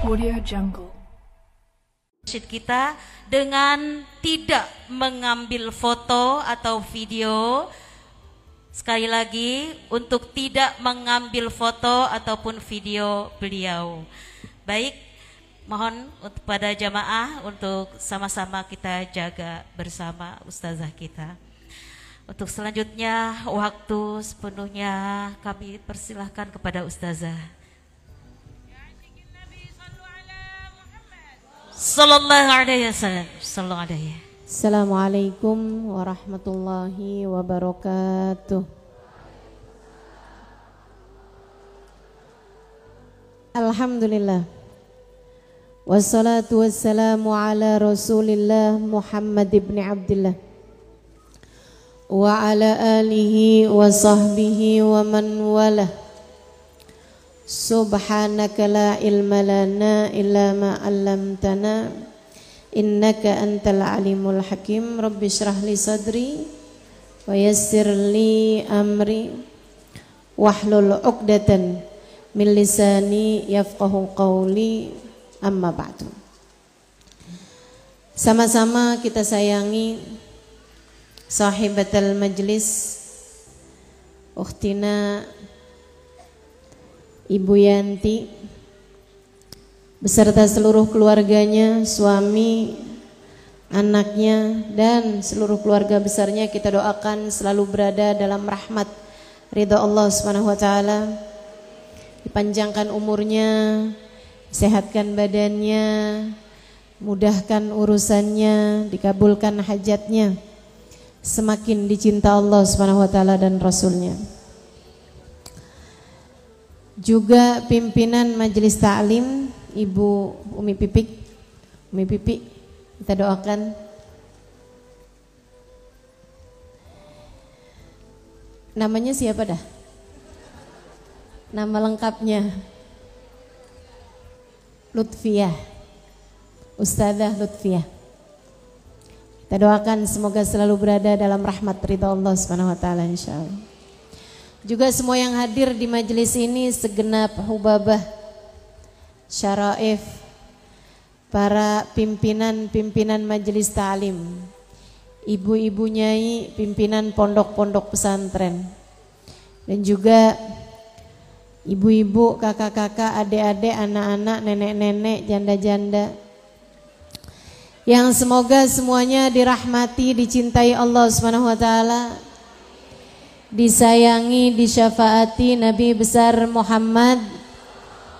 Audio Jungle. Kita dengan tidak mengambil foto atau video. Sekali lagi, untuk tidak mengambil foto ataupun video beliau. Baik, mohon pada jamaah untuk sama-sama kita jaga bersama ustazah kita. Untuk selanjutnya, waktu sepenuhnya kami persilahkan kepada ustazah. Sallallahu alaihi wasallam. Sallallahu alaihi. Assalamualaikum warahmatullahi wabarakatuh. Alhamdulillah. Wassalatu wassalamu ala Rasulillah Muhammad ibn Abdullah wa ala alihi wa sahbihi wa man walah. Subhanaka la ilma lana illa ma 'allamtana innaka antal alimul hakim. Rabbi shrah li sadri wa yassir li amri wahlul 'uqdatan min lisani yafqahu qawli. Amma ba'du. Sama-sama kita sayangi sahibatul majlis ukhtina Ibu Yanti beserta seluruh keluarganya, suami, anaknya, dan seluruh keluarga besarnya. Kita doakan selalu berada dalam rahmat ridha Allah Subhanahu wa taala. Dipanjangkan umurnya, sehatkan badannya, mudahkan urusannya, dikabulkan hajatnya, semakin dicinta Allah Subhanahu wa taala dan Rasulnya. Juga pimpinan majelis ta'lim Ibu Umi Pipik, kita doakan namanya siapa dah? Nama lengkapnya Lutfiyah, Ustazah Lutfiyah. Kita doakan semoga selalu berada dalam rahmat ridha Allah Subhanahu wa taala insyaallah. Juga semua yang hadir di majelis ini, segenap hubabah, syaraif, para pimpinan majelis ta'lim, ibu-ibu nyai, pimpinan pondok-pondok pesantren, dan juga ibu-ibu, kakak-kakak, adik-adik, anak-anak, nenek-nenek, janda-janda, yang semoga semuanya dirahmati, dicintai Allah Subhanahu wa taala, disayangi, disyafaati Nabi besar Muhammad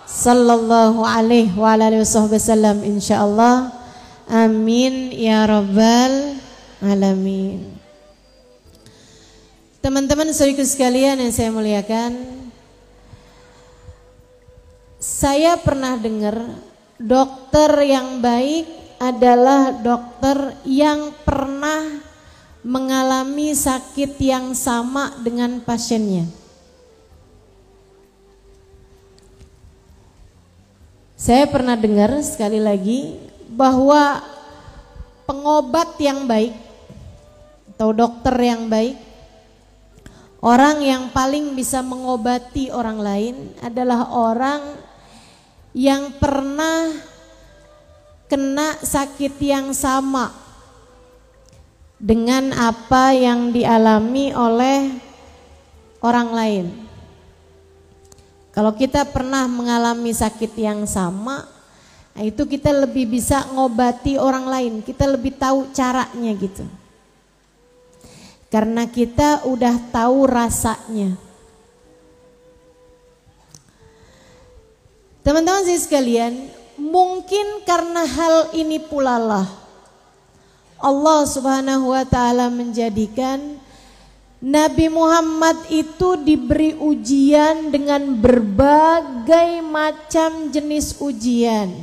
sallallahu alaihi wasallam insyaallah. Amin ya rabbal alamin. Teman-teman saudaraku sekalian yang saya muliakan, saya pernah dengar dokter yang baik adalah dokter yang pernah mengalami sakit yang sama dengan pasiennya. Saya pernah dengar sekali lagi bahwa pengobat yang baik atau dokter yang baik, orang yang paling bisa mengobati orang lain adalah orang yang pernah kena sakit yang sama dengan apa yang dialami oleh orang lain. Kalau kita pernah mengalami sakit yang sama, nah itu kita lebih bisa ngobati orang lain, kita lebih tahu caranya gitu. Karena kita udah tahu rasanya. Teman-teman sekalian, mungkin karena hal ini pula lah Allah Subhanahu wa taala menjadikan Nabi Muhammad itu diberi ujian dengan berbagai macam jenis ujian,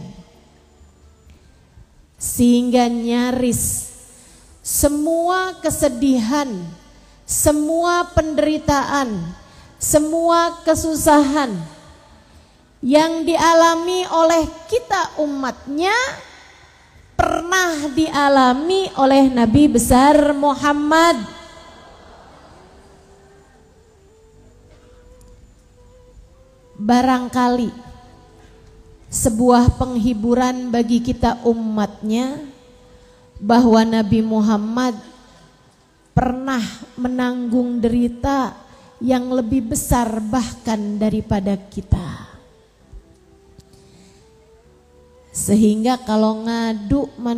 sehingga nyaris semua kesedihan, semua penderitaan, semua kesusahan yang dialami oleh kita umatnya pernah dialami oleh Nabi besar Muhammad. Barangkali sebuah penghiburan bagi kita umatnya bahwa Nabi Muhammad pernah menanggung derita yang lebih besar bahkan daripada kita. Sehingga kalau ngadu sama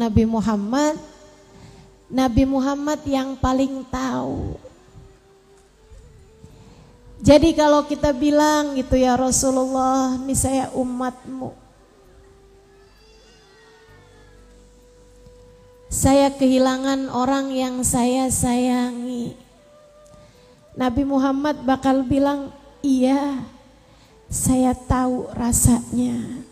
Nabi Muhammad yang paling tahu. Jadi kalau kita bilang gitu, ya Rasulullah, ini saya umatmu, saya kehilangan orang yang saya sayangi, Nabi Muhammad bakal bilang, iya, saya tahu rasanya.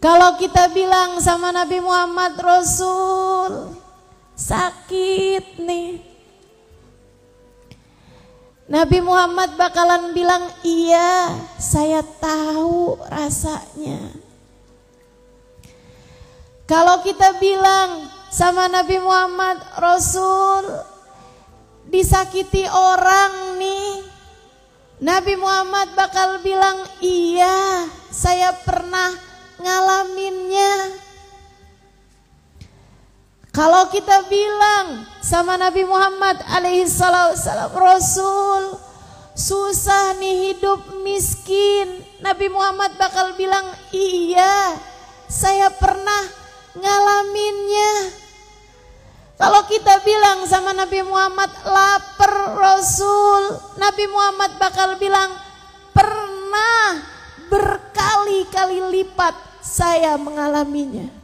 Kalau kita bilang sama Nabi Muhammad, Rasul, sakit nih, Nabi Muhammad bakalan bilang, iya, saya tahu rasanya. Kalau kita bilang sama Nabi Muhammad, Rasul, disakiti orang nih, Nabi Muhammad bakal bilang, iya, saya pernah ngalaminnya. Kalau kita bilang sama Nabi Muhammad alaihi salam, Rasul, susah nih hidup miskin, Nabi Muhammad bakal bilang, iya, saya pernah ngalaminnya. Kalau kita bilang sama Nabi Muhammad, lapar Rasul, Nabi Muhammad bakal bilang, pernah berkali-kali lipat saya mengalaminya.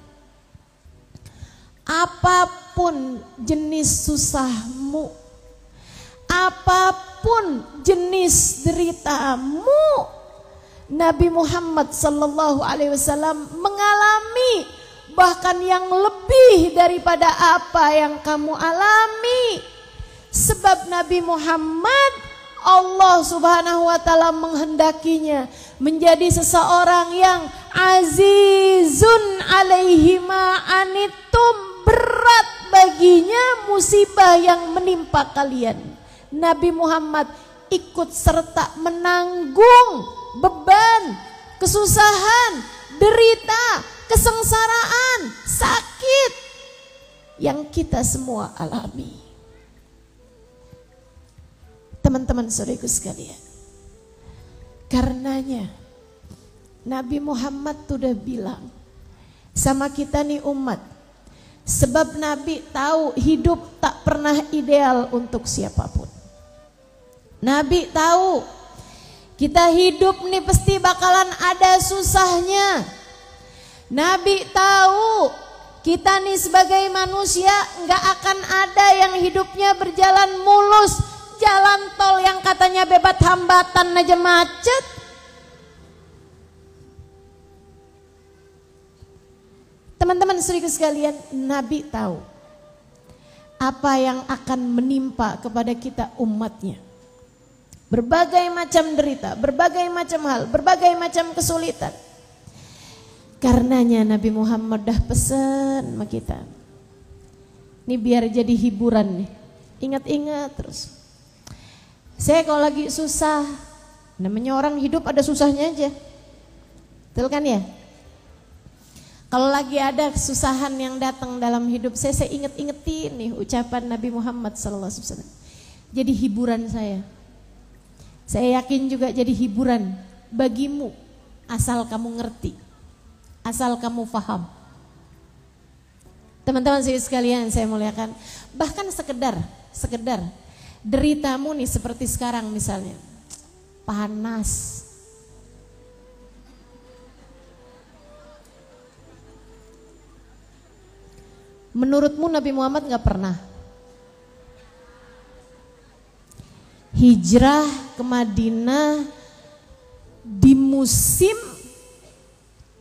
Apapun jenis susahmu, apapun jenis deritamu, Nabi Muhammad sallallahu alaihi wasallam mengalami bahkan yang lebih daripada apa yang kamu alami. Sebab Nabi Muhammad, Allah subhanahu wa ta'ala menghendakinya menjadi seseorang yang azizun alaihi ma anittum, berat baginya musibah yang menimpa kalian. Nabi Muhammad ikut serta menanggung beban, kesusahan, derita, kesengsaraan, sakit yang kita semua alami. Teman-teman saudaraku sekalian, karenanya Nabi Muhammad sudah bilang sama kita nih umat, sebab Nabi tahu hidup tak pernah ideal untuk siapapun. Nabi tahu kita hidup nih pasti bakalan ada susahnya. Nabi tahu kita nih sebagai manusia nggak akan ada yang hidupnya berjalan mulus. Jalan tol yang katanya bebas hambatan aja macet. Teman-teman saudaraku sekalian, Nabi tahu apa yang akan menimpa kepada kita umatnya. Berbagai macam derita, berbagai macam hal, berbagai macam kesulitan. Karenanya Nabi Muhammad dah pesan sama kita. Ini biar jadi hiburan nih. Ingat-ingat terus. Saya kalau lagi susah, namanya orang hidup ada susahnya aja. Betul kan ya? Kalau lagi ada kesusahan yang datang dalam hidup saya inget-ingetin nih ucapan Nabi Muhammad SAW. Jadi hiburan saya. Saya yakin juga jadi hiburan bagimu asal kamu ngerti, asal kamu paham. Teman-teman sekalian saya muliakan, bahkan sekedar deritamu nih seperti sekarang misalnya, panas, menurutmu Nabi Muhammad gak pernah hijrah ke Madinah di musim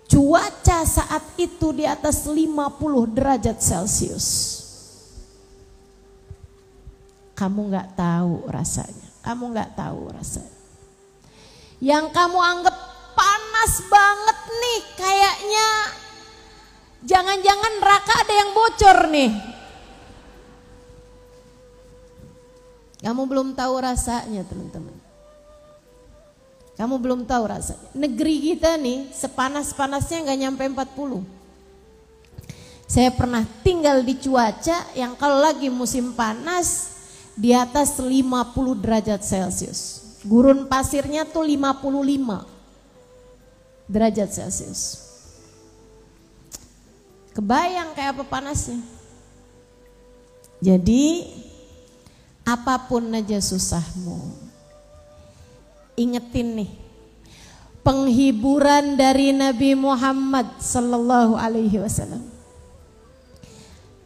cuaca saat itu di atas 50 derajat Celcius? Kamu gak tahu rasanya, kamu gak tahu rasanya. Yang kamu anggap panas banget nih, kayaknya jangan-jangan neraka ada yang bocor nih. Kamu belum tahu rasanya teman-teman. Kamu belum tahu rasanya. Negeri kita nih sepanas-panasnya nggak nyampe 40. Saya pernah tinggal di cuaca yang kalau lagi musim panas di atas 50 derajat Celcius. Gurun pasirnya tuh 55 derajat Celcius. Kebayang kayak apa panasnya. Jadi apapun aja susahmu, ingetin nih penghiburan dari Nabi Muhammad sallallahu alaihi wasallam.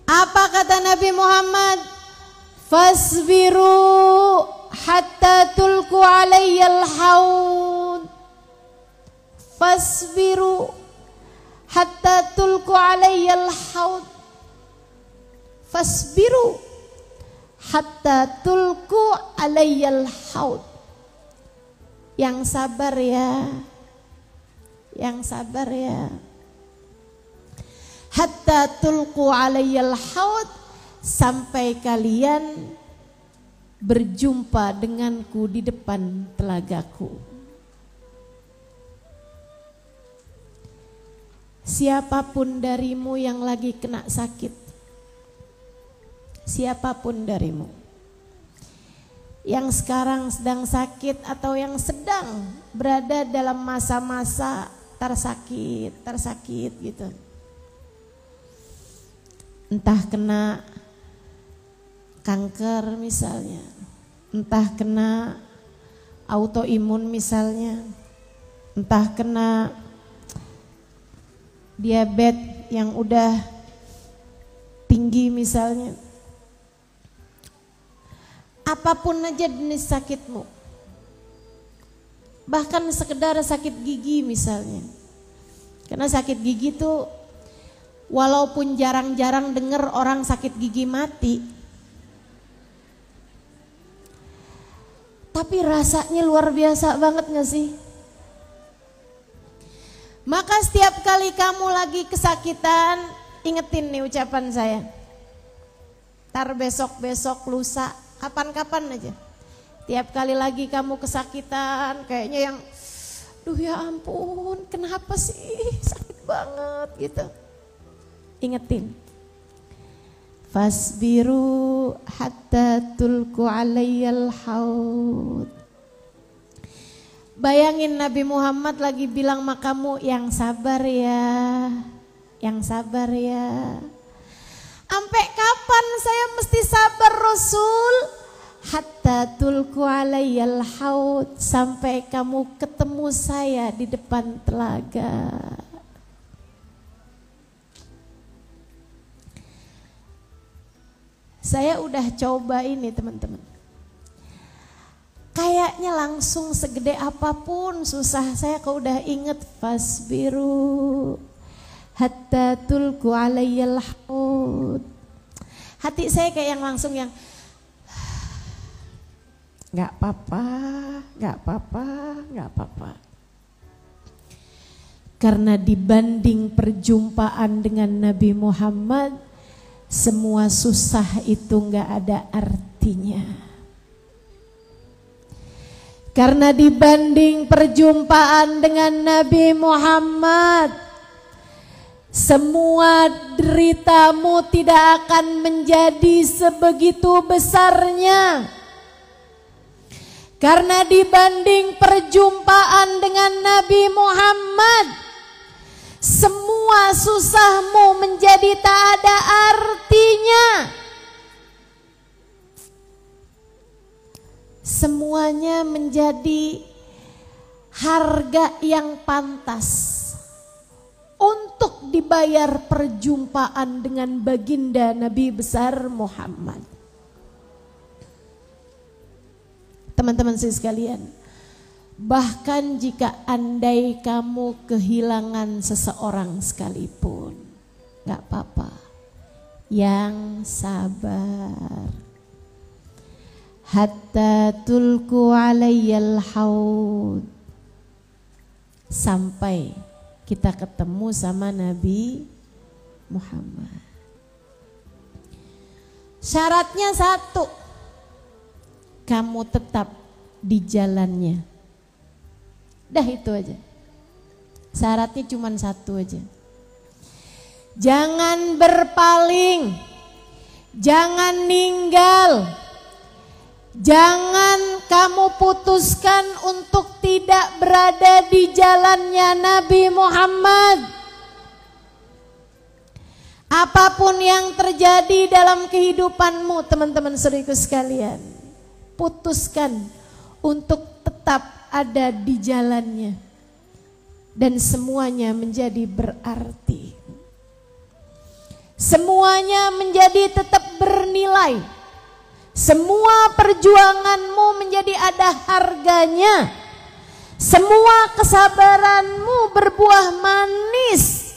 Apa kata Nabi Muhammad? Fasbiru hatta tulku alayyal haud. Fasbiru hatta tulku alayyal haud. Fasbiru hatta tulku alayyal haud. Yang sabar ya, yang sabar ya. Hatta tulqu alayyal haud, sampai kalian berjumpa denganku di depan telagaku. Siapapun darimu yang lagi kena sakit, siapapun darimu yang sekarang sedang sakit atau yang sedang berada dalam masa-masa tersakit gitu. Entah kena kanker misalnya, entah kena autoimun misalnya, entah kena diabetes yang udah tinggi misalnya. Apapun aja jenis sakitmu, bahkan sekedar sakit gigi misalnya. Karena sakit gigi tuh walaupun jarang-jarang dengar orang sakit gigi mati, tapi rasanya luar biasa banget gak sih? Maka setiap kali kamu lagi kesakitan, ingetin nih ucapan saya. Ntar besok-besok lusa, kapan-kapan aja. Tiap kali lagi kamu kesakitan, kayaknya yang, duh ya ampun, kenapa sih sakit banget gitu. Ingetin. Fasbiru hatta tulku alayyal haud. Bayangin Nabi Muhammad lagi bilang sama kamu, yang sabar ya, yang sabar ya. Sampai kapan saya mesti sabar Rasul? Hatta tulku alayyal haud, sampai kamu ketemu saya di depan telaga. Saya udah coba ini teman-teman. Kayaknya langsung segede apapun susah, saya kalau udah inget fasbiru hatta tulku alayyal haud, hati saya kayak yang langsung yang nggak apa-apa, nggak apa-apa, nggak apa-apa. Karena dibanding perjumpaan dengan Nabi Muhammad, semua susah itu nggak ada artinya. Karena dibanding perjumpaan dengan Nabi Muhammad, semua deritamu tidak akan menjadi sebegitu besarnya. Karena dibanding perjumpaan dengan Nabi Muhammad, semua susahmu menjadi tak ada artinya. Semuanya menjadi harga yang pantas untuk dibayar perjumpaan dengan baginda Nabi besar Muhammad. Teman-teman sekalian, bahkan jika andai kamu kehilangan seseorang sekalipun, gak apa-apa, yang sabar. Hatta tulku alayyal haud, sampai kita ketemu sama Nabi Muhammad. Syaratnya satu, kamu tetap di jalannya. Dah itu aja. Syaratnya cuma satu aja. Jangan berpaling, jangan ninggal, jangan kamu putuskan untuk tidak berada di jalannya Nabi Muhammad. Apapun yang terjadi dalam kehidupanmu, teman-teman saudaraku sekalian, putuskan untuk tetap ada di jalannya. Dan semuanya menjadi berarti. Semuanya menjadi tetap bernilai. Semua perjuanganmu menjadi ada harganya. Semua kesabaranmu berbuah manis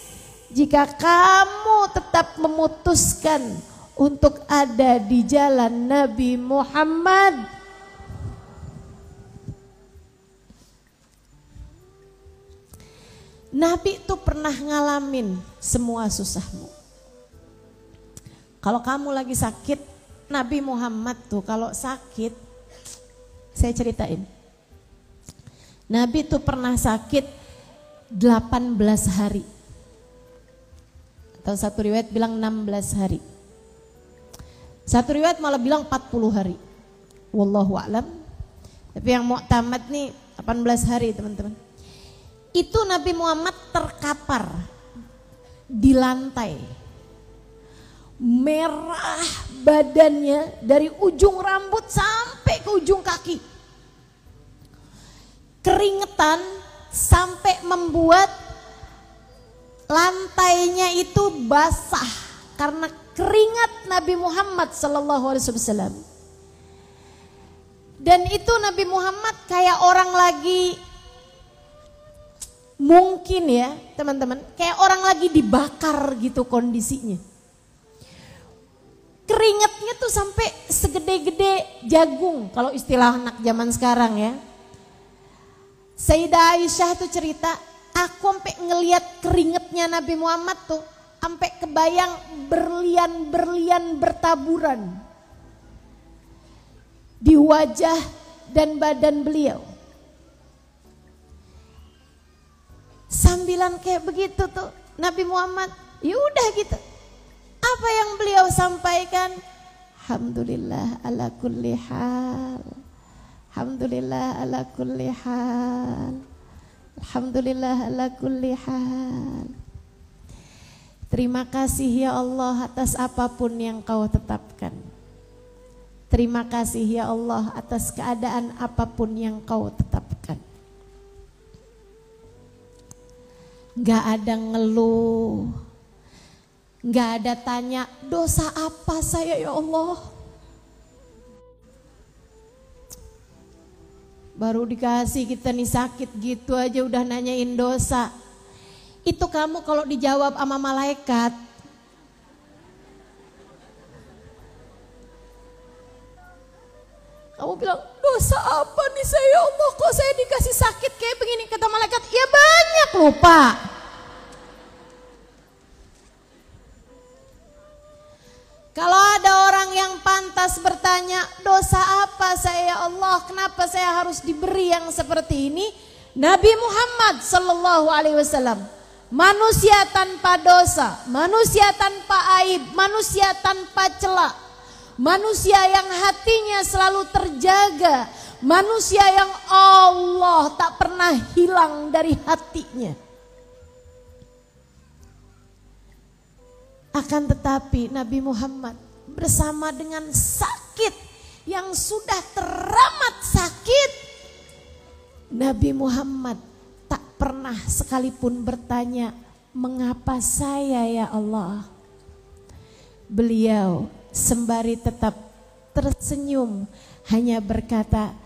jika kamu tetap memutuskan untuk ada di jalan Nabi Muhammad. Nabi itu pernah ngalamin semua susahmu. Kalau kamu lagi sakit, Nabi Muhammad tuh kalau sakit, saya ceritain. Nabi tuh pernah sakit 18 hari. Atau satu riwayat bilang 16 hari. Satu riwayat malah bilang 40 hari. Wallahu a'lam. Tapi yang mu'tamad nih 18 hari, teman-teman. Itu Nabi Muhammad terkapar di lantai. Merah badannya dari ujung rambut sampai ke ujung kaki. Keringetan sampai membuat lantainya itu basah karena keringat Nabi Muhammad SAW. Dan itu Nabi Muhammad kayak orang lagi, mungkin ya teman-teman, kayak orang lagi dibakar gitu kondisinya. Keringatnya tuh sampai segede-gede jagung kalau istilah anak zaman sekarang ya. Sayyidah Aisyah tuh cerita, aku sampai ngelihat keringatnya Nabi Muhammad tuh sampai kebayang berlian-berlian bertaburan di wajah dan badan beliau. Sambilan kayak begitu tuh Nabi Muhammad, yaudah gitu. Apa yang beliau sampaikan? Alhamdulillah ala kulli hal. Alhamdulillah ala kulli hal. Alhamdulillah ala kulli hal. Terima kasih ya Allah atas apapun yang kau tetapkan. Terima kasih ya Allah atas keadaan apapun yang kau tetapkan. Gak ada ngeluh, gak ada tanya dosa apa saya ya Allah. Baru dikasih kita nih sakit gitu aja udah nanyain dosa. Itu kamu kalau dijawab sama malaikat, kamu bilang dosa apa nih saya ya Allah, kok saya dikasih sakit kayak begini? Kata malaikat, ya banyak lupa. Kalau ada orang yang pantas bertanya, dosa apa saya ya Allah, kenapa saya harus diberi yang seperti ini? Nabi Muhammad sallallahu alaihi wasallam, manusia tanpa dosa, manusia tanpa aib, manusia tanpa celah, manusia yang hatinya selalu terjaga, manusia yang Allah tak pernah hilang dari hatinya. Akan tetapi Nabi Muhammad bersama dengan sakit yang sudah teramat sakit, Nabi Muhammad tak pernah sekalipun bertanya, mengapa saya ya Allah? Beliau sembari tetap tersenyum hanya berkata,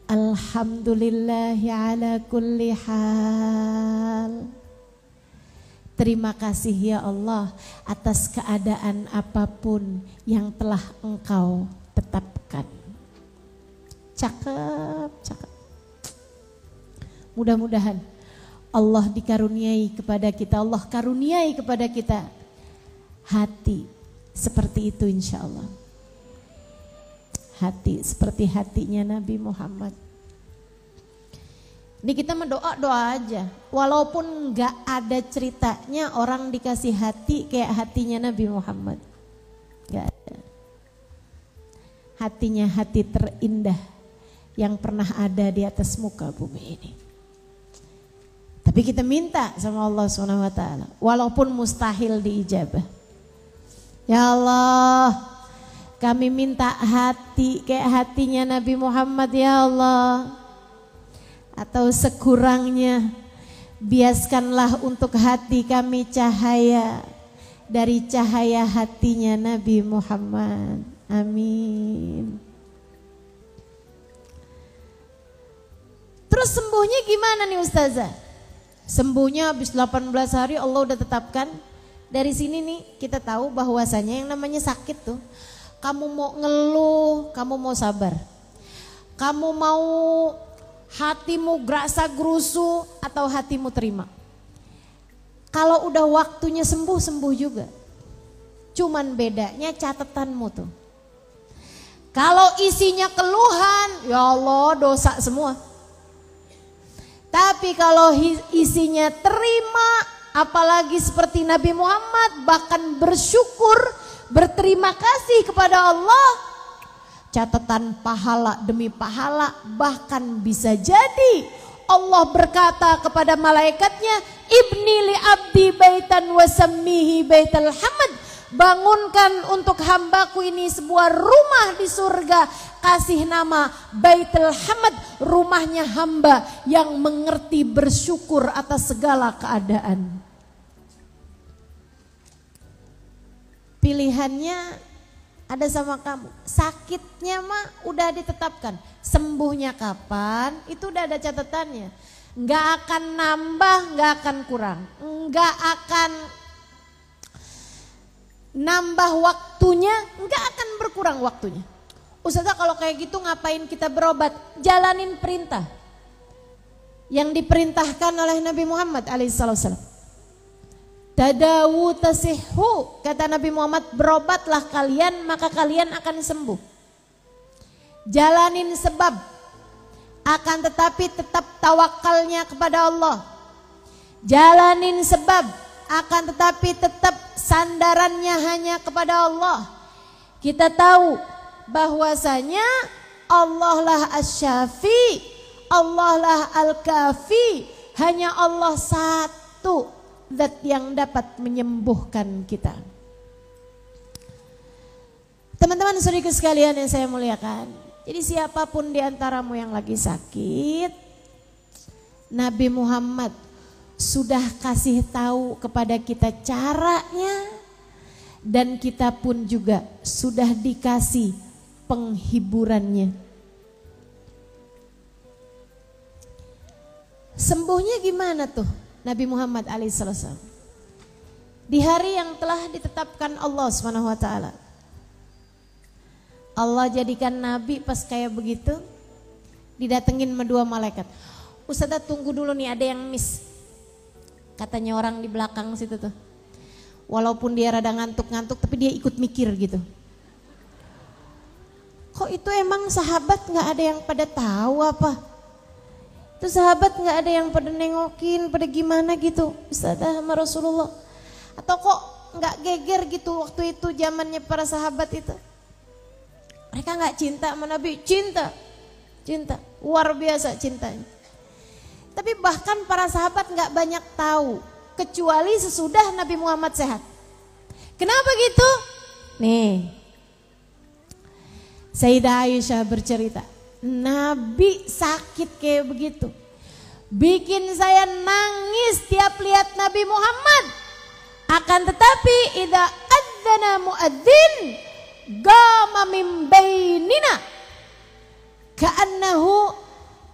Alhamdulillahi ala kulli hal. Terima kasih ya Allah atas keadaan apapun yang telah Engkau tetapkan. Cakep, cakep. Mudah-mudahan Allah dikaruniai kepada kita, Allah karuniai kepada kita hati seperti itu insya Allah. Hati seperti hatinya Nabi Muhammad. Ini kita doa aja. Walaupun gak ada ceritanya orang dikasih hati kayak hatinya Nabi Muhammad. Gak ada. Hatinya hati terindah yang pernah ada di atas muka bumi ini. Tapi kita minta sama Allah SWT, walaupun mustahil diijabah. Ya Allah, kami minta hati kayak hatinya Nabi Muhammad ya Allah. Atau sekurangnya biaskanlah untuk hati kami cahaya dari cahaya hatinya Nabi Muhammad. Amin. Terus sembuhnya gimana nih Ustazah? Sembuhnya habis 18 hari Allah udah tetapkan. Dari sini nih kita tahu bahwasanya yang namanya sakit tuh, kamu mau ngeluh, kamu mau sabar. Kamu mau hatimu gerasa gerusu atau hatimu terima. Kalau udah waktunya sembuh, sembuh juga. Cuman bedanya catatanmu tuh. Kalau isinya keluhan, ya Allah dosa semua. Tapi kalau isinya terima, apalagi seperti Nabi Muhammad, bahkan bersyukur, berterima kasih kepada Allah, catatan pahala demi pahala, bahkan bisa jadi Allah berkata kepada malaikatnya, ibni li abdi baitan wasammihi baital hamd, bangunkan untuk hambaku ini sebuah rumah di surga, kasih nama Baitul Hamd, rumahnya hamba yang mengerti bersyukur atas segala keadaan. Pilihannya ada sama kamu. Sakitnya mah udah ditetapkan, sembuhnya kapan itu udah ada catatannya. Nggak akan nambah, nggak akan kurang, nggak akan nambah waktunya, nggak akan berkurang waktunya. Ustazah kalau kayak gitu ngapain kita berobat? Jalanin perintah yang diperintahkan oleh Nabi Muhammad alaihissalam. Tadawu tasihhu, kata Nabi Muhammad, berobatlah kalian maka kalian akan sembuh. Jalanin sebab, akan tetapi tetap tawakalnya kepada Allah. Jalanin sebab, akan tetapi tetap sandarannya hanya kepada Allah. Kita tahu bahwasanya Allah lah Asy-Syafi, Allah lah Al-Kafi, hanya Allah satu zat yang dapat menyembuhkan kita. Teman-teman saudaraku sekalian yang saya muliakan, jadi siapapun di antaramu yang lagi sakit, Nabi Muhammad sudah kasih tahu kepada kita caranya, dan kita pun juga sudah dikasih penghiburannya. Sembuhnya gimana tuh Nabi Muhammad alaihissalam? Di hari yang telah ditetapkan Allah SWT, Allah jadikan Nabi pas kayak begitu, didatengin sama 2 malaikat. Ustazah tunggu dulu nih, ada yang miss, katanya orang di belakang situ tuh. Walaupun dia rada ngantuk-ngantuk tapi dia ikut mikir gitu. Kok itu emang sahabat gak ada yang pada tahu apa? Itu sahabat gak ada yang pada nengokin, pada gimana gitu Ustazah sama Rasulullah? Atau kok gak geger gitu waktu itu zamannya para sahabat itu? Mereka gak cinta sama Nabi? Cinta, luar biasa cintanya. Tapi bahkan para sahabat gak banyak tahu, kecuali sesudah Nabi Muhammad sehat. Kenapa gitu? Nih, Sayyidah Aisyah bercerita, Nabi sakit kayak begitu, bikin saya nangis tiap lihat Nabi Muhammad. Akan tetapi idza adzana muadzin qama min bainina ka'annahu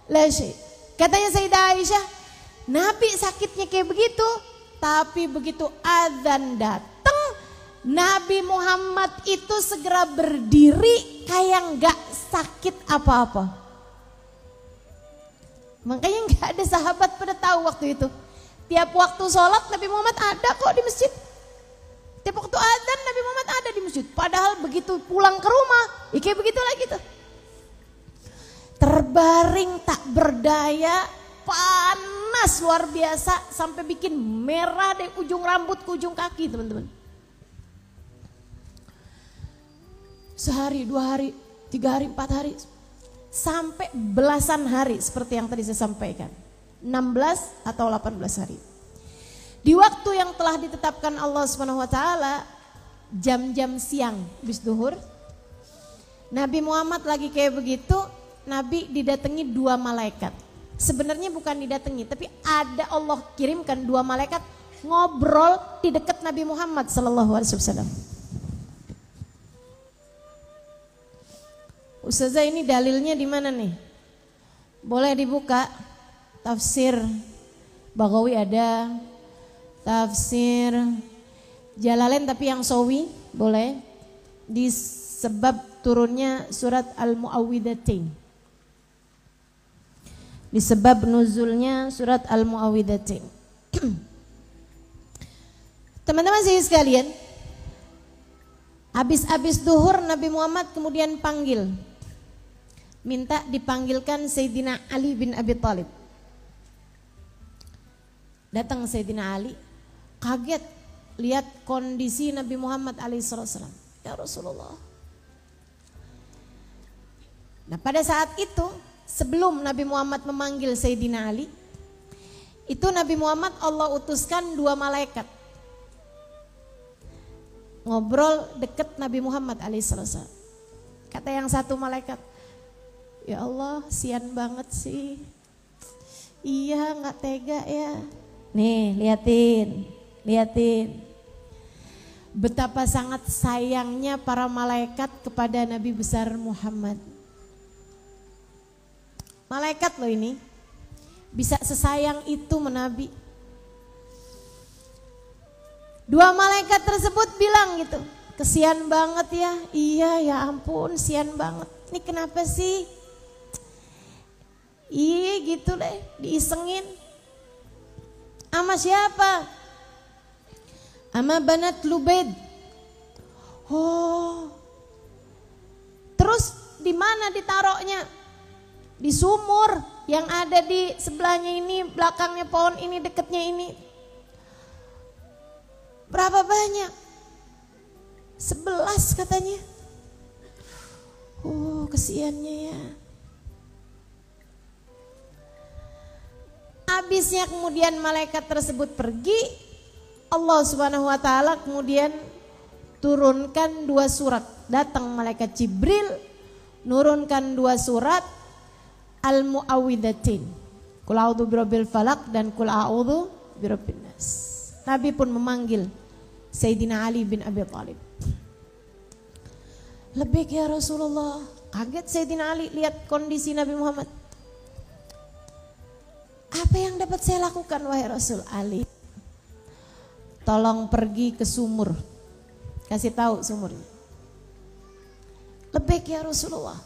la syai'. Katanya Sayyidah Aisyah, Nabi sakitnya kayak begitu, tapi begitu azan datang, Nabi Muhammad itu segera berdiri kayak gak sakit apa-apa. Makanya gak ada sahabat pada tahu waktu itu. Tiap waktu sholat Nabi Muhammad ada kok di masjid. Tiap waktu azan Nabi Muhammad ada di masjid. Padahal begitu pulang ke rumah, ya kayak begitu lagi tuh. Terbaring tak berdaya panas luar biasa sampai bikin merah dari ujung rambut ke ujung kaki teman-teman. Sehari, 2 hari, 3 hari, 4 hari, sampai belasan hari seperti yang tadi saya sampaikan. 16 atau 18 hari. Di waktu yang telah ditetapkan Allah SWT, jam-jam siang bis duhur, Nabi Muhammad lagi kayak begitu, Nabi didatangi 2 malaikat. Sebenarnya bukan didatangi, tapi ada Allah kirimkan 2 malaikat ngobrol di dekat Nabi Muhammad SAW. Ustazah, ini dalilnya di mana nih? Boleh dibuka. Tafsir Baghawi ada, tafsir Jalalain tapi yang sawi boleh. Di sebab turunnya surat Al-Mu'awwidhatain. Di sebab nuzulnya surat Al-Mu'awwidhatain. Teman-teman sekalian, habis duhur Nabi Muhammad kemudian panggil, minta dipanggilkan Sayyidina Ali bin Abi Thalib. Datang Sayyidina Ali, kaget lihat kondisi Nabi Muhammad alaihissalam. Ya Rasulullah. Nah pada saat itu, sebelum Nabi Muhammad memanggil Sayyidina Ali, itu Nabi Muhammad Allah utuskan 2 malaikat ngobrol deket Nabi Muhammad alaihissalam. Kata yang satu malaikat, ya Allah, sian banget sih. Iya, nggak tega ya. Nih, liatin. Betapa sangat sayangnya para malaikat kepada Nabi besar Muhammad. Malaikat loh ini, bisa sesayang itu menabi. 2 malaikat tersebut bilang gitu, kesian banget ya. Iya, ya ampun, sian banget. Ini kenapa sih? Iya gitu deh, diisengin. Ama siapa? Ama Banat Lubaid. Oh. Terus di mana ditaruhnya? Di sumur yang ada di sebelahnya ini, belakangnya pohon ini, dekatnya ini. Berapa banyak? 11 katanya. Oh, kesiannya ya. Habisnya kemudian malaikat tersebut pergi, Allah Subhanahu wa taala kemudian turunkan 2 surat. Datang malaikat Jibril, nurunkan 2 surat Al-Mu'awwidhatain. Qul a'udzu birabbil falaq dan qul a'udzu birabbin nas. Nabi pun memanggil Sayyidina Ali bin Abi Thalib. Lebih ya Rasulullah. Kaget Sayyidina Ali lihat kondisi Nabi Muhammad. Apa yang dapat saya lakukan wahai Rasul? Ali, tolong pergi ke sumur. Kasih tahu sumurnya. Lebih ya Rasulullah.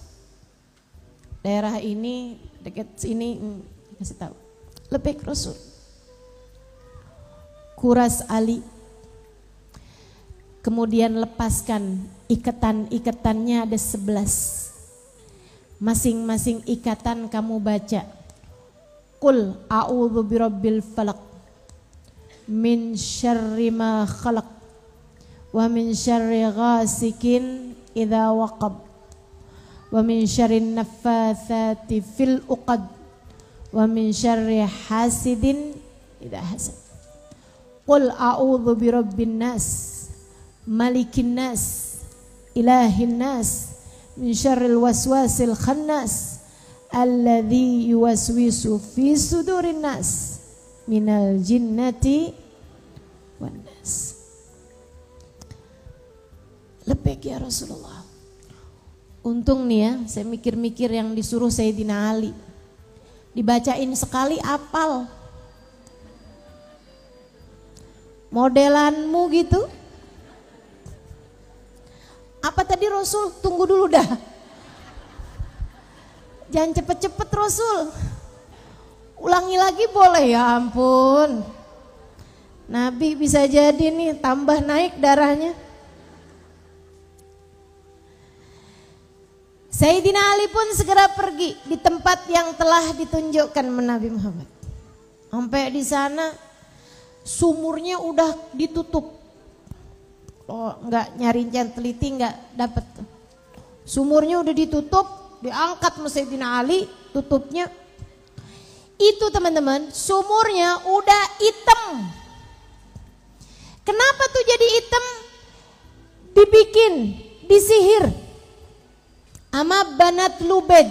Daerah ini dekat sini, kasih tahu. Lebih Rasul. Kuras Ali. Kemudian lepaskan ikatan-ikatannya ada 11. Masing-masing ikatan kamu baca. Qul a'udzu birabbil falaq min syarri ma khalaq wa min syarri ghasikin idza waqab wa min syarri naffatsati fil uqad wa min syarri hasidin idza hasad. Qul a'udzu birabbin nas malikin nas ilahin nas min syarril waswasil khannas alladzi yuwaswisu fi sudurin nas minal jinnati wan nas. Lebih ya Rasulullah. Untung nih ya, saya mikir-mikir yang disuruh Sayyidina Ali. Dibacain sekali apal. Modelanmu gitu. Apa tadi Rasul? Tunggu dulu dah. Jangan cepet-cepet Rasul. Ulangi lagi boleh, ya ampun. Nabi bisa jadi nih tambah naik darahnya. Sayyidina Ali pun segera pergi di tempat yang telah ditunjukkan Nabi Muhammad. Sampai di sana sumurnya udah ditutup. Oh, enggak nyari teliti enggak dapat. Sumurnya udah ditutup, diangkat sama Sayyidina Ali, tutupnya. Itu teman-teman, sumurnya udah hitam. Kenapa tuh jadi hitam? Dibikin, disihir sama Banat Lubed,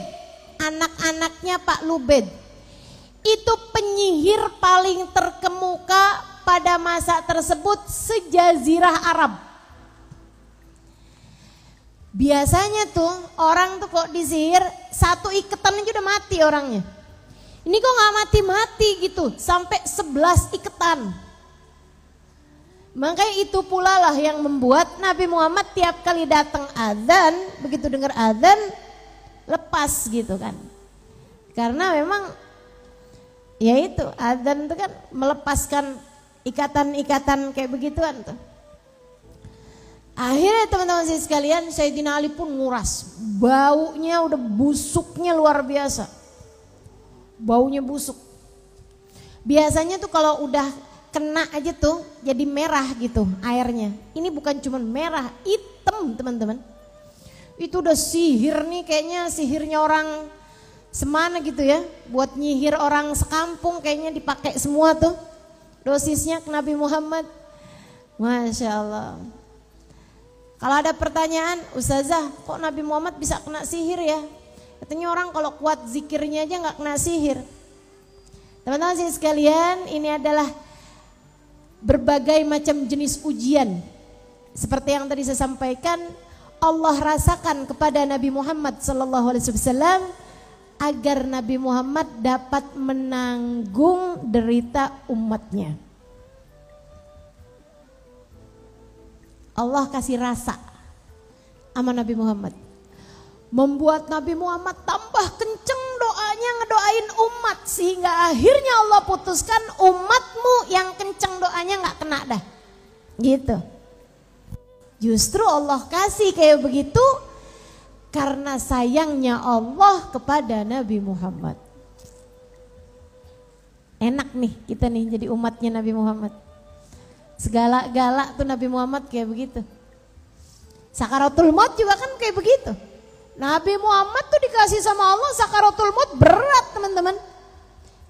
anak-anaknya Pak Lubed. Itu penyihir paling terkemuka pada masa tersebut sejazirah Arab. Biasanya tuh orang tuh kok disihir satu iketan aja udah mati orangnya. Ini kok gak mati-mati gitu, sampai 11 iketan. Makanya itu pula lah yang membuat Nabi Muhammad tiap kali datang azan, begitu dengar azan lepas gitu kan. Karena memang ya itu azan itu kan melepaskan ikatan-ikatan kayak begituan tuh. Akhirnya teman-teman sekalian, Sayyidina Ali pun nguras. Baunya udah busuknya luar biasa. Baunya busuk. Biasanya tuh kalau udah kena aja tuh jadi merah gitu airnya. Ini bukan cuma merah, hitam teman-teman. Itu udah sihir nih, kayaknya sihirnya orang semana gitu ya. Buat nyihir orang sekampung kayaknya dipakai semua tuh dosisnya ke Nabi Muhammad. Masya Allah. Kalau ada pertanyaan, Ustazah kok Nabi Muhammad bisa kena sihir ya? Katanya orang kalau kuat zikirnya aja gak kena sihir. Teman-teman sekalian, ini adalah berbagai macam jenis ujian. Seperti yang tadi saya sampaikan, Allah rasakan kepada Nabi Muhammad SAW agar Nabi Muhammad dapat menanggung derita umatnya. Allah kasih rasa sama Nabi Muhammad, membuat Nabi Muhammad tambah kenceng doanya ngedoain umat, sehingga akhirnya Allah putuskan umatmu yang kenceng doanya gak kena dah gitu. Justru Allah kasih kayak begitu karena sayangnya Allah kepada Nabi Muhammad. Enak nih kita nih jadi umatnya Nabi Muhammad. Segala-galak tuh Nabi Muhammad kayak begitu. Sakaratul maut juga kan kayak begitu. Nabi Muhammad tuh dikasih sama Allah sakaratul maut berat teman-teman.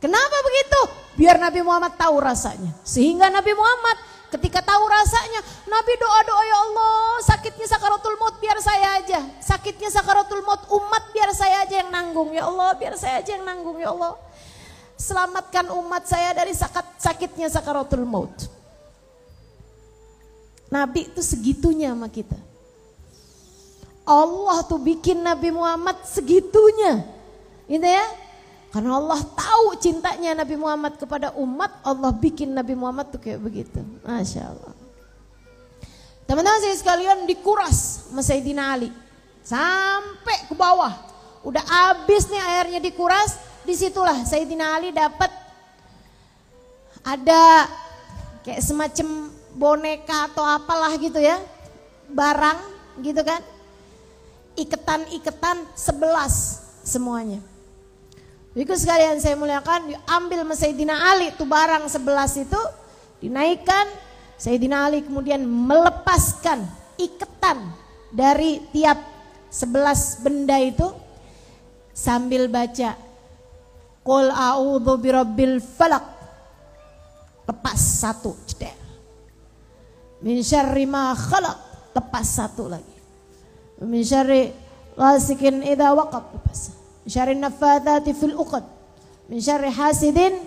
Kenapa begitu? Biar Nabi Muhammad tahu rasanya. Sehingga Nabi Muhammad ketika tahu rasanya, Nabi doa-doa, ya Allah sakitnya sakaratul maut biar saya aja. Sakitnya sakaratul maut umat biar saya aja yang nanggung. Ya Allah biar saya aja yang nanggung ya Allah. Selamatkan umat saya dari sakitnya sakaratul maut. Nabi itu segitunya sama kita. Allah tuh bikin Nabi Muhammad segitunya. Gitu ya. Karena Allah tahu cintanya Nabi Muhammad kepada umat, Allah bikin Nabi Muhammad tuh kayak begitu. Masya Allah. Teman-teman saya sekalian, dikuras sama Sayyidina Ali sampai ke bawah. Udah habis nih airnya dikuras, disitulah Sayyidina Ali dapat ada kayak semacam boneka atau apalah gitu ya, barang gitu kan, iketan-iketan 11 semuanya. Jadi sekalian saya muliakan, diambil sama Sayyidina Ali tuh barang 11 itu, dinaikkan. Sayyidina Ali kemudian melepaskan iketan dari tiap 11 benda itu sambil baca Qul a'udzu birabbil falaq, lepas satu, ceder. Min syarri ma khalaq, lepas satu lagi. Min syarri ghasikin idza waqab, lepas. Min syarri naffatsati fil 'uqad, min syarri hasidin.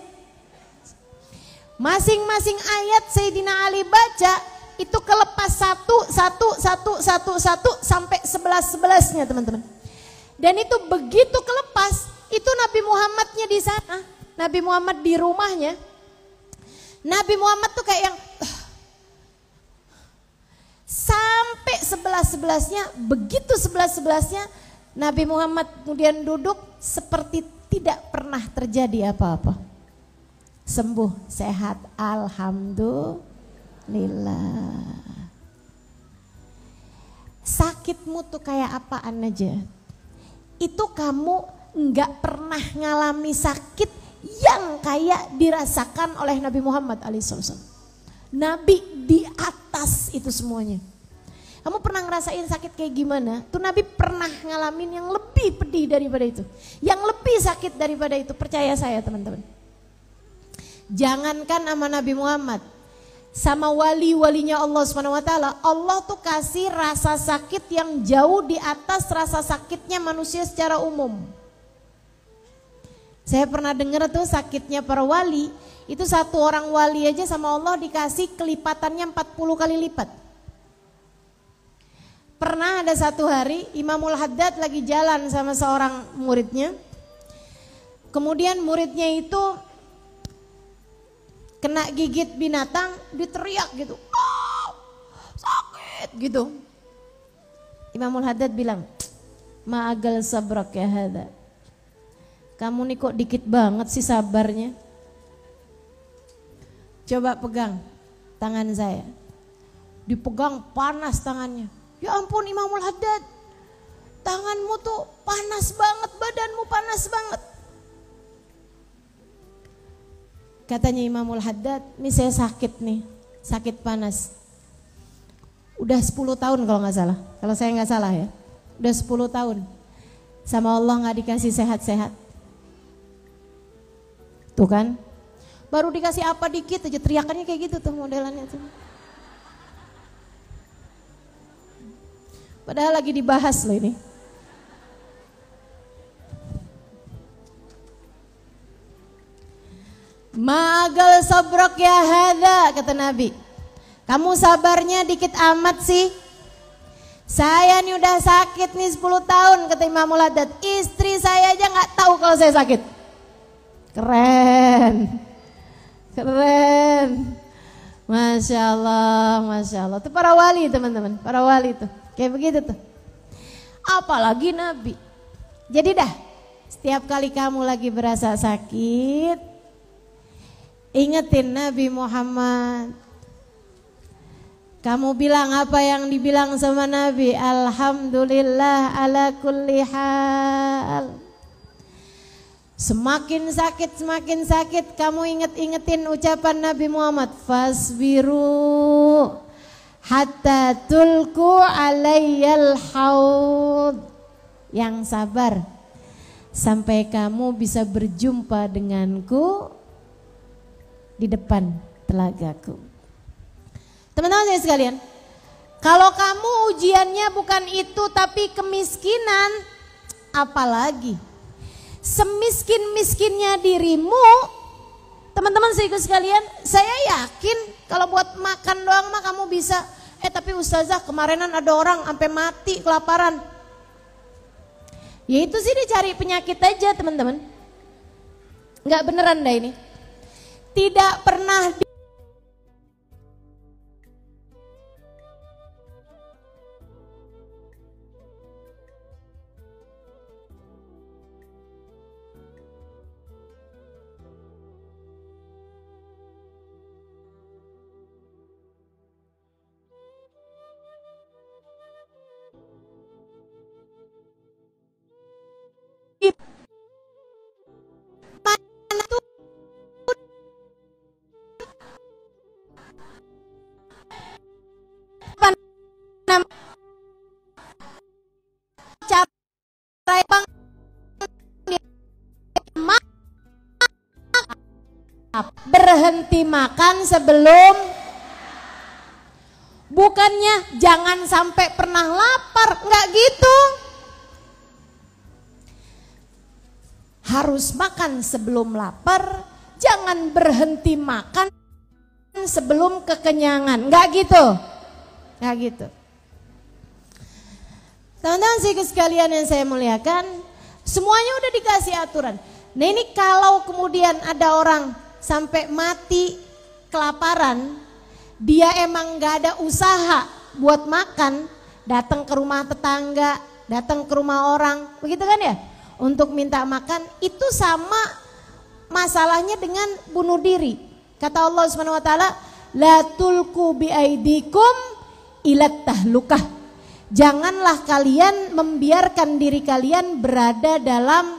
Masing-masing ayat Sayyidina Ali baca itu kelepas satu sampai 11-11-nya teman-teman. Dan itu begitu kelepas, itu Nabi Muhammadnya di sana, Nabi Muhammad di rumahnya. Nabi Muhammad tuh kayak yang sampai 11-11-nya, begitu 11-11-nya Nabi Muhammad kemudian duduk seperti tidak pernah terjadi apa-apa. Sembuh, sehat, alhamdulillah. Sakitmu tuh kayak apaan aja, itu kamu nggak pernah ngalami sakit yang kayak dirasakan oleh Nabi Muhammad alaihissalam. Nabi di atas itu semuanya. Kamu pernah ngerasain sakit kayak gimana? Tuh Nabi pernah ngalamin yang lebih pedih daripada itu. Yang lebih sakit daripada itu, percaya saya teman-teman. Jangankan sama Nabi Muhammad, sama wali-walinya Allah SWT, Allah tuh kasih rasa sakit yang jauh di atas rasa sakitnya manusia secara umum. Saya pernah dengar tuh sakitnya para wali, itu satu orang wali aja sama Allah dikasih kelipatannya 40 kali lipat. Pernah ada satu hari Imamul Haddad lagi jalan sama seorang muridnya. Kemudian muridnya itu kena gigit binatang, diteriak gitu. Oh, sakit gitu. Imamul Haddad bilang, "Ma'agal sabrak ya hada." Kamu nih kok dikit banget sih sabarnya. Coba pegang tangan saya. Dipegang panas tangannya. Ya ampun Imamul Haddad, tanganmu tuh panas banget, badanmu panas banget. Katanya Imamul Haddad, ini saya sakit nih, sakit panas. Udah 10 tahun kalau nggak salah, kalau saya nggak salah ya. Udah 10 tahun, sama Allah nggak dikasih sehat-sehat. Tuh kan, baru dikasih apa dikit aja teriakannya kayak gitu tuh modelannya tuh. Padahal lagi dibahas loh ini. Ma'agal sabrak ya hadha, kata Nabi. Kamu sabarnya dikit amat sih. Saya nih udah sakit nih 10 tahun, kata Imamul Haddad. Istri saya aja gak tahu kalau saya sakit. Keren. Keren. Masya Allah, Masya Allah. Itu para wali teman-teman, para wali tuh. Kayak begitu tuh. Apalagi Nabi. Jadi dah, setiap kali kamu lagi berasa sakit, ingetin Nabi Muhammad. Kamu bilang apa yang dibilang sama Nabi? Alhamdulillah ala kulli hal. Semakin sakit kamu ingetin ucapan Nabi Muhammad. Fasbiru hatta tulku alayyal haud. Yang sabar sampai kamu bisa berjumpa denganku di depan telagaku. Teman-teman saya sekalian, kalau kamu ujiannya bukan itu tapi kemiskinan, apalagi semiskin-miskinnya dirimu, teman-teman saya sekalian, saya yakin kalau buat makan doang mah kamu bisa. Tapi ustazah kemarinan ada orang sampai mati kelaparan. Ya itu sih dicari penyakit aja teman-teman. Nggak beneran dah ini. Tidak pernah berhenti makan sebelum, bukannya jangan sampai pernah lapar, enggak gitu. Harus makan sebelum lapar, jangan berhenti makan sebelum kekenyangan, enggak gitu. Enggak gitu. Teman-teman sekalian yang saya muliakan, semuanya udah dikasih aturan. Nah ini kalau kemudian ada orang sampai mati kelaparan, dia emang gak ada usaha buat makan, datang ke rumah tetangga, datang ke rumah orang, begitu kan ya, untuk minta makan, itu sama masalahnya dengan bunuh diri. Kata Allah SWT, la tulku biaidikum ilat tahlukah, Janganlah kalian membiarkan diri kalian berada dalam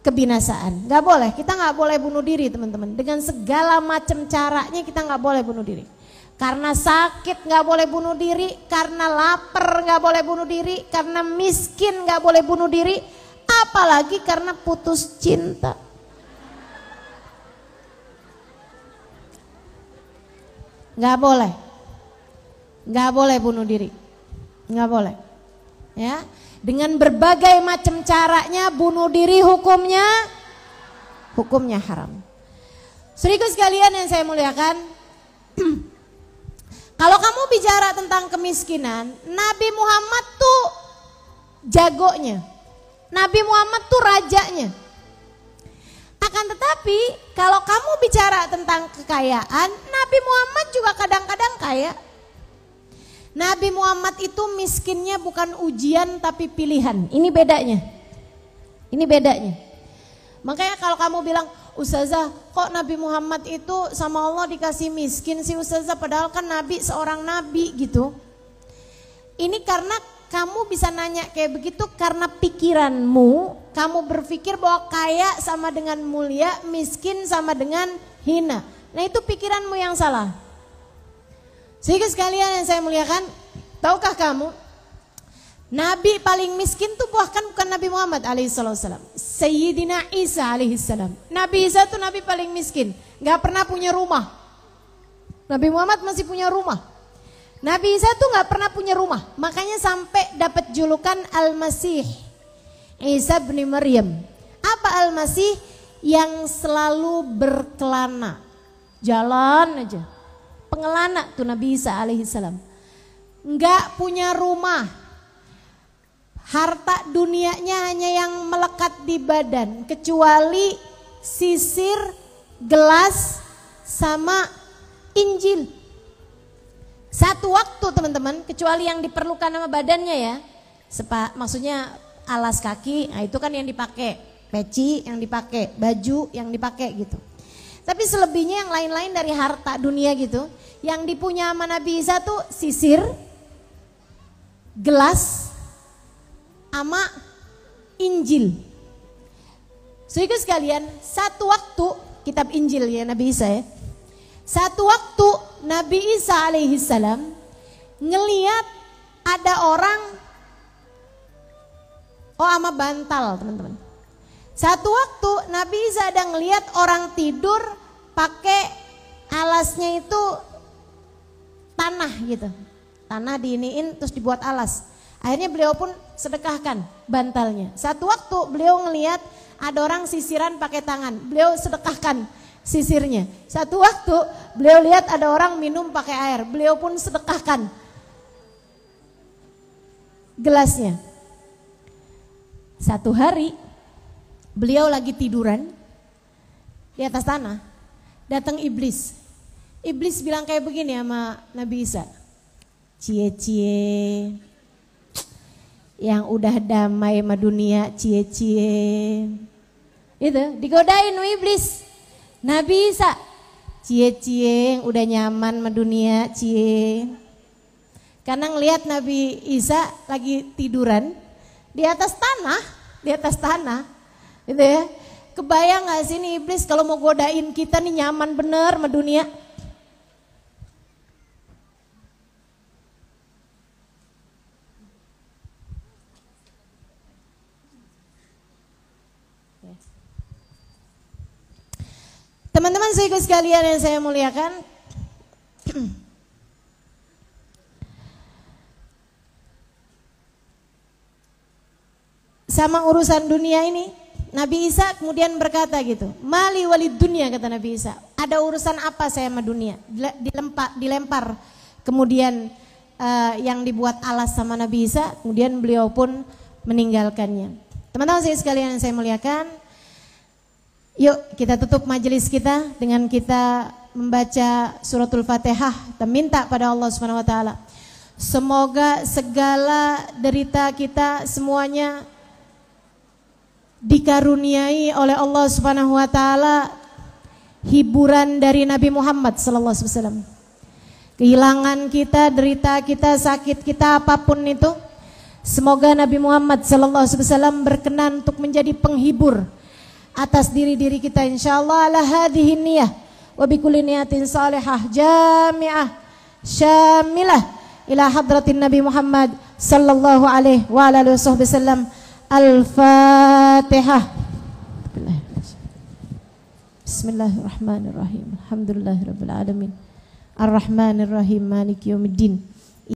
kebinasaan. Gak boleh, kita gak boleh bunuh diri teman-teman. Dengan segala macam caranya kita gak boleh bunuh diri. Karena sakit gak boleh bunuh diri, karena lapar gak boleh bunuh diri, karena miskin gak boleh bunuh diri, apalagi karena putus cinta. Gak boleh bunuh diri, gak boleh. Ya, dengan berbagai macam caranya bunuh diri hukumnya haram. Saudaraku sekalian yang saya muliakan, kalau kamu bicara tentang kemiskinan, Nabi Muhammad tuh jagonya, Nabi Muhammad tuh rajanya. Akan tetapi kalau kamu bicara tentang kekayaan, Nabi Muhammad juga kadang-kadang kaya. Nabi Muhammad itu miskinnya bukan ujian tapi pilihan. Ini bedanya. Makanya kalau kamu bilang, Ustazah kok Nabi Muhammad itu sama Allah dikasih miskin sih Ustazah, padahal kan Nabi seorang Nabi gitu. Ini karena kamu bisa nanya kayak begitu karena pikiranmu, kamu berpikir bahwa kaya sama dengan mulia, miskin sama dengan hina. Nah itu pikiranmu yang salah. Sehingga sekalian yang saya muliakan, tahukah kamu Nabi paling miskin tuh bukan Nabi Muhammad alaihissalam, Sayyidina Isa alaihissalam. Nabi Isa tuh Nabi paling miskin, gak pernah punya rumah. Nabi Muhammad masih punya rumah. Nabi Isa tuh gak pernah punya rumah, makanya sampai dapat julukan Al-Masih, Isa bin Maryam. Apa Al-Masih? Yang selalu berkelana, jalan aja. Pengelana tuh Nabi Isa alaihissalam. Enggak punya rumah. Harta dunianya hanya yang melekat di badan, kecuali sisir, gelas, sama Injil. Satu waktu teman-teman, kecuali yang diperlukan sama badannya ya. Maksudnya alas kaki, nah itu kan yang dipakai, peci yang dipakai, baju yang dipakai gitu. Tapi selebihnya yang lain-lain dari harta dunia gitu, yang dipunya sama Nabi Isa tuh sisir, gelas, sama Injil. Saudara sekalian, satu waktu kitab Injil ya Nabi Isa ya. Satu waktu Nabi Isa alaihissalam ngeliat ada orang sama bantal teman-teman. Satu waktu Nabi Isa ada ngeliat orang tidur pakai alasnya itu tanah gitu. Tanah diiniin terus dibuat alas. Akhirnya beliau pun sedekahkan bantalnya. Satu waktu beliau ngeliat ada orang sisiran pakai tangan. Beliau sedekahkan sisirnya. Satu waktu beliau lihat ada orang minum pakai air. Beliau pun sedekahkan gelasnya. Satu hari beliau lagi tiduran di atas tanah. Datang iblis. Iblis bilang kayak begini sama Nabi Isa. Cie-cie. Yang udah damai sama dunia, cie-cie. Itu digodain iblis. Nabi Isa, cie-cie yang udah nyaman sama dunia, cie. Karena ngelihat Nabi Isa lagi tiduran di atas tanah, gitu ya. Kebayang gak sih nih iblis kalau mau godain kita nih nyaman bener sama dunia. Teman-teman saudara sekalian yang saya muliakan, sama urusan dunia ini, Nabi Isa kemudian berkata gitu, mali walid dunia, kata Nabi Isa, ada urusan apa saya sama dunia? Dilempar kemudian yang dibuat alas sama Nabi Isa, kemudian beliau pun meninggalkannya. Teman-teman saudara sekalian yang saya muliakan, yuk kita tutup majelis kita dengan kita membaca suratul Fatihah. Kita minta pada Allah Subhanahu wa taala, semoga segala derita kita semuanya dikaruniai oleh Allah Subhanahu wa taala hiburan dari Nabi Muhammad sallallahu alaihi wasallam. kehilangan kita, derita kita, sakit kita, apapun itu, semoga Nabi Muhammad SAW berkenan untuk menjadi penghibur atas diri-diri kita, insyaallah. Ala hadhihi niyah wa bikulli niyatin salihah jami'ah syamilah ila hadratin Nabi Muhammad sallallahu alaihi wa alihi wasallam. Al-Fatihah. Bismillahirrahmanirrahim. Alhamdulillahirabbil alamin. Ar-Rahmanir Rahim. Maliki yaumiddin.